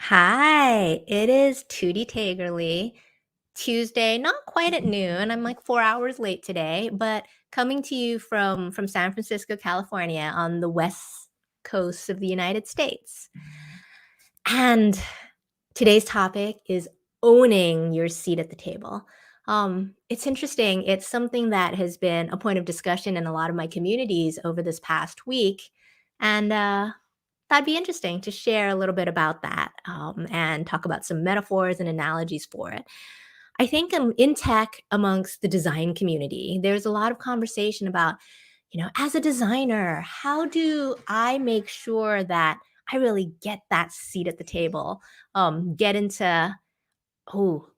Hi, it is Tootie Tagerly. Tuesday, not quite at noon. I'm like 4 hours late today, but coming to you from San Francisco, California, on the west coast of the United States. And today's topic is owning your seat at the table. It's interesting. It's something that has been a point of discussion in a lot of my communities over this past week, and that'd be interesting to share a little bit about that and talk about some metaphors and analogies for it. I think in tech, amongst the design community, there's a lot of conversation about, as a designer, how do I make sure that I really get that seat at the table, get into,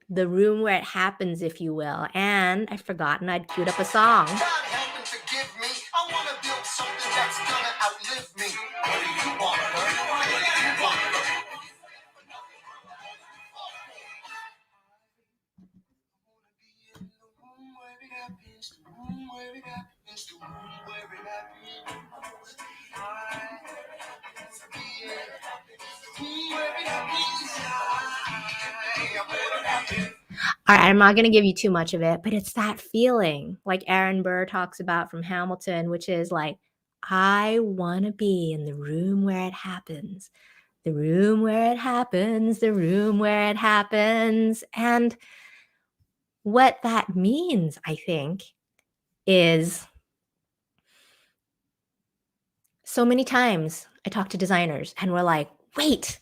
the room where it happens, if you will. And I've forgotten I'd queued up a song. God help and forgive me. I want to build something that's gonna outlive me. What do you want, girl? What do you want, girl? All right, I'm not going to give you too much of it, but it's that feeling like Aaron Burr talks about from Hamilton, which is like, I want to be in the room where it happens, the room where it happens, the room where it happens. And what that means, I think, is so many times I talk to designers and we're like, wait,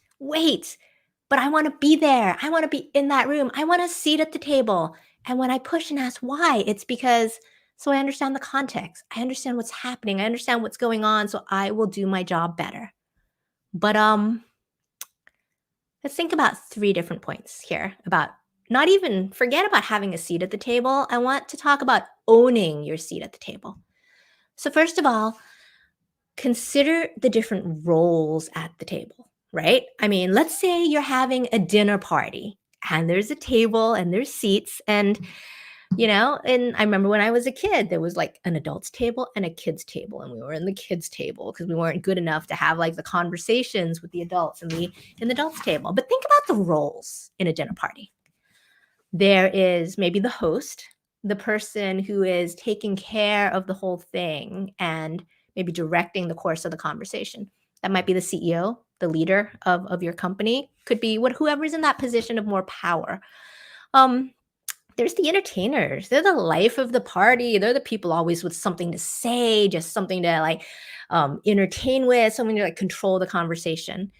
but I want to be there. I want to be in that room. I want a seat at the table. And when I push and ask why, it's because so I understand the context. I understand what's happening. I understand what's going on. So I will do my job better. But let's think about three different points here about not even forget about having a seat at the table. I want to talk about owning your seat at the table. So first of all, consider the different roles at the table, right? I mean, let's say you're having a dinner party and there's a table and there's seats and I remember when I was a kid, there was like an adults table and a kids table, and we were in the kids table because we weren't good enough to have like the conversations with the adults in the adults table. But think about the roles in a dinner party. There is maybe the host, the person who is taking care of the whole thing and maybe directing the course of the conversation. That might be the CEO, the leader of your company, could be whoever's in that position of more power. There's the entertainers. They're the life of the party. They're the people always with something to say, just something to entertain with, something to like control the conversation.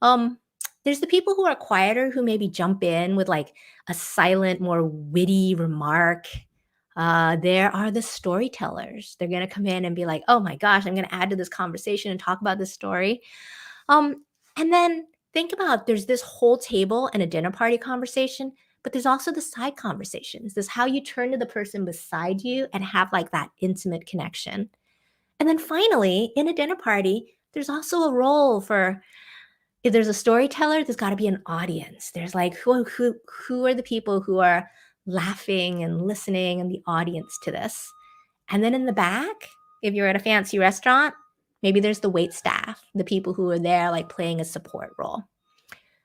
Um, there's the people who are quieter who maybe jump in with like a silent, more witty remark. There are the storytellers. They're going to come in and be like, oh my gosh, I'm going to add to this conversation and talk about this story. And then think about there's this whole table and a dinner party conversation, but there's also the side conversations. This how you turn to the person beside you and have like that intimate connection. And then finally, in a dinner party, there's also a role for if there's a storyteller, there's got to be an audience. There's like who are the people who are laughing and listening in the audience to this. And then in the back, if you're at a fancy restaurant, maybe there's the wait staff, the people who are there like playing a support role.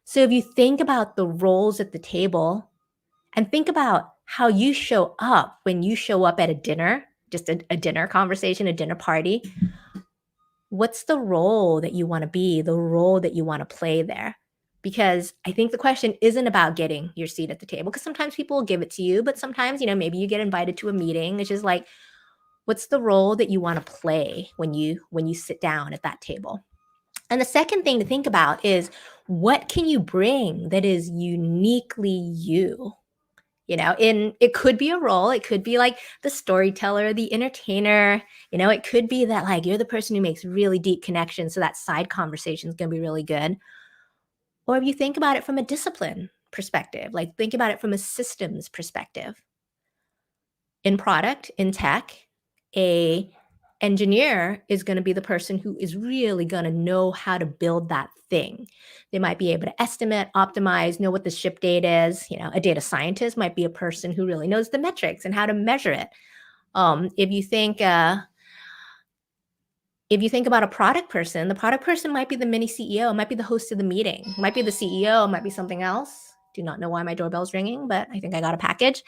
So if you think about the roles at the table and think about how you show up when you show up at a dinner, just a dinner conversation, a dinner party, what's the role that you want to be, the role that you want to play there? Because I think the question isn't about getting your seat at the table, because sometimes people will give it to you, but sometimes, maybe you get invited to a meeting. It's just like, what's the role that you want to play when you sit down at that table? And the second thing to think about is what can you bring that is uniquely you? It could be a role, it could be like the storyteller, the entertainer, it could be that like you're the person who makes really deep connections, so that side conversation is going to be really good. Or if you think about it from a discipline perspective, like think about it from a systems perspective. In product, in tech, a engineer is going to be the person who is really going to know how to build that thing. They might be able to estimate, optimize, know what the ship date is. A data scientist might be a person who really knows the metrics and how to measure it. If you think If you think about a product person, the product person might be the mini CEO, might be the host of the meeting, might be the CEO, might be something else. Do not know why my doorbell's ringing, but I think I got a package.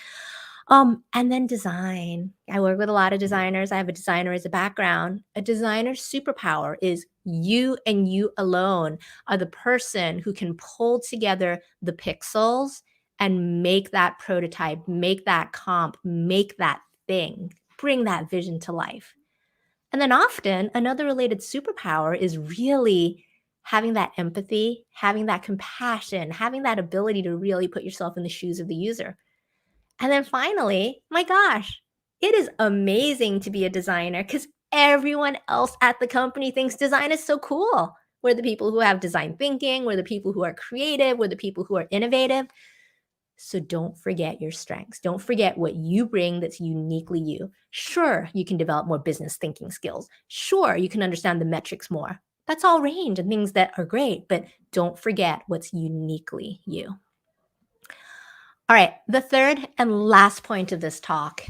And then design. I work with a lot of designers. I have a designer as a background. A designer's superpower is you and you alone are the person who can pull together the pixels and make that prototype, make that comp, make that thing, bring that vision to life. And then often another related superpower is really having that empathy, having that compassion, having that ability to really put yourself in the shoes of the user. And then finally, my gosh, it is amazing to be a designer because everyone else at the company thinks design is so cool. We're the people who have design thinking, we're the people who are creative, we're the people who are innovative. So don't forget your strengths. Don't forget what you bring that's uniquely you. Sure, you can develop more business thinking skills. Sure, you can understand the metrics more. That's all range and things that are great, but don't forget what's uniquely you. All right, the third and last point of this talk,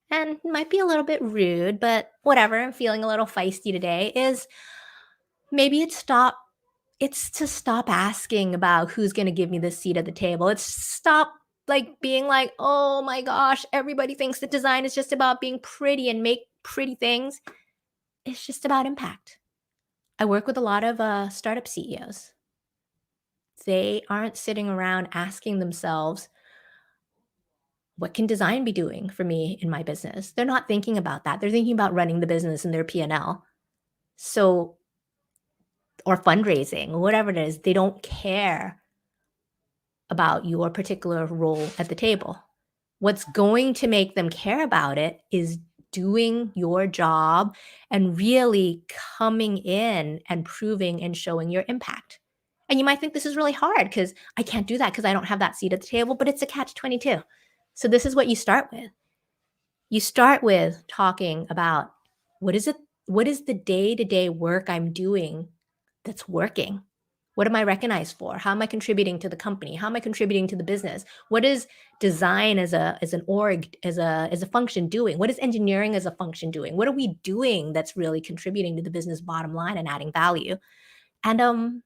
and might be a little bit rude, but whatever, I'm feeling a little feisty today, is maybe it's to stop asking about who's gonna give me the seat at the table. It's stop like being like, oh my gosh, everybody thinks that design is just about being pretty and make pretty things. It's just about impact. I work with a lot of startup CEOs. They aren't sitting around asking themselves, what can design be doing for me in my business? They're not thinking about that. They're thinking about running the business and their P&L. So, or fundraising, or whatever it is, they don't care about your particular role at the table. What's going to make them care about it is doing your job and really coming in and proving and showing your impact. And you might think this is really hard because I can't do that because I don't have that seat at the table, but it's a catch 22. So, this is what you start with. You start with talking about what is it what is the day-to-day work I'm doing that's working? What am I recognized for? How am I contributing to the company? How am I contributing to the business? What is design as an org, as a function doing? What is engineering as a function doing? What are we doing that's really contributing to the business bottom line and adding value? And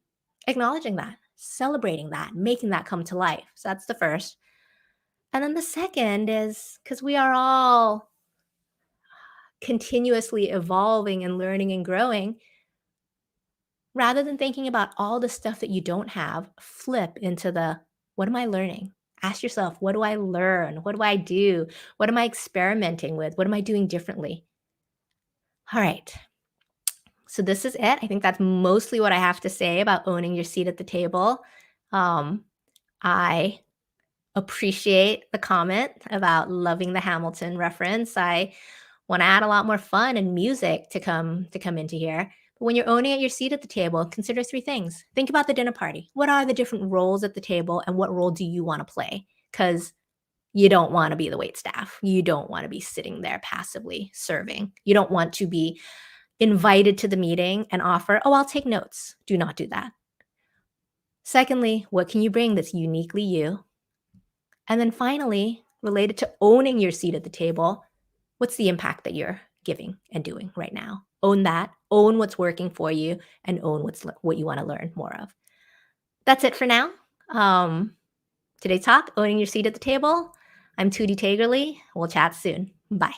acknowledging that, celebrating that, making that come to life. So that's the first. And then the second is because we are all continuously evolving and learning and growing, rather than thinking about all the stuff that you don't have, flip into the what am I learning? Ask yourself, what do I learn? What do I do? What am I experimenting with? What am I doing differently? All right. So this is it. I think that's mostly what I have to say about owning your seat at the table. Um, I appreciate the comment about loving the Hamilton reference. I want to add a lot more fun and music to come into here. But when you're owning at your seat at the table, consider three things. Think about the dinner party. What are the different roles at the table and what role do you want to play? Cuz you don't want to be the wait staff. You don't want to be sitting there passively serving. You don't want to be invited to the meeting and offer, "Oh, I'll take notes." Do not do that. Secondly, what can you bring that's uniquely you? And then finally, related to owning your seat at the table, what's the impact that you're giving and doing right now? Own that, own what's working for you, and own what you want to learn more of. That's it for now. Um, Today's talk, owning your seat at the table. I'm Tootie Tagerly. We'll chat soon. Bye.